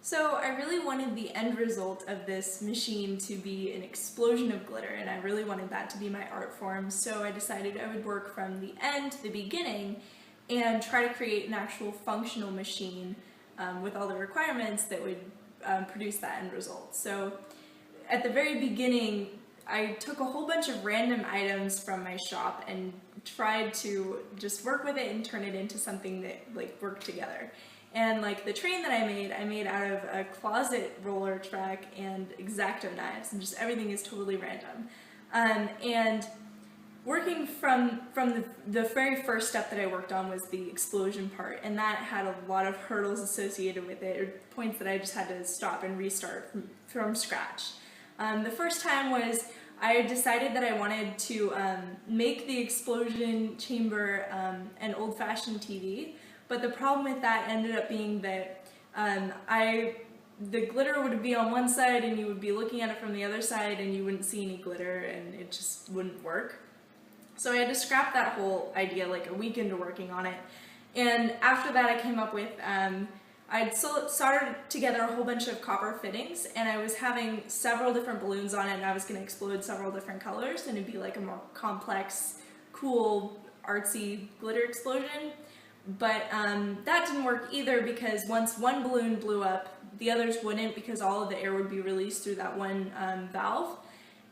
So I really wanted the end result of this machine to be an explosion of glitter, and I really wanted that to be my art form, so I decided I would work from the end to the beginning and try to create an actual functional machine with all the requirements that would produce that end result. So at the very beginning, I took a whole bunch of random items from my shop and tried to just work with it and turn it into something that worked together. And the train that I made out of a closet roller track and X-Acto knives, and just everything is totally random. And working from the very first step that I worked on was the explosion part, and that had a lot of hurdles associated with it, or points that I just had to stop and restart from scratch. The first time was I decided that I wanted to make the explosion chamber an old-fashioned TV, but the problem with that ended up being that the glitter would be on one side and you would be looking at it from the other side and you wouldn't see any glitter and it just wouldn't work. So I had to scrap that whole idea a week into working on it. And after that I came up with, I'd soldered together a whole bunch of copper fittings, and I was having several different balloons on it, and I was going to explode several different colors, and it'd be a more complex, cool, artsy glitter explosion. But that didn't work either, because once one balloon blew up, the others wouldn't, because all of the air would be released through that one valve.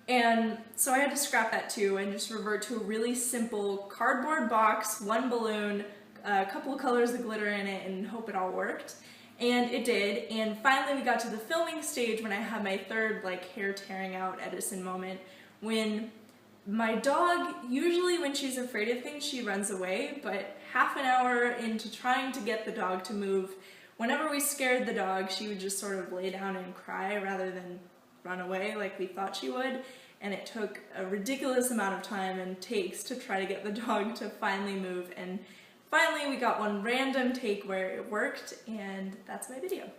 And so I had to scrap that too and just revert to a really simple cardboard box, one balloon, a couple of colors of glitter in it, and hope it all worked. And it did, and finally we got to the filming stage when I had my third hair tearing out Edison moment, when my dog, usually when she's afraid of things she runs away, but half an hour into trying to get the dog to move, whenever we scared the dog, she would just sort of lay down and cry rather than run away like we thought she would. And it took a ridiculous amount of time and takes to try to get the dog to finally move, and finally we got one random take where it worked, and that's my video.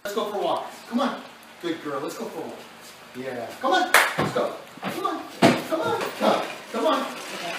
Let's go for a walk. Come on. Good girl, let's go for a walk. Yeah. Come on. Let's go. Come on. Come on. Come on. Okay.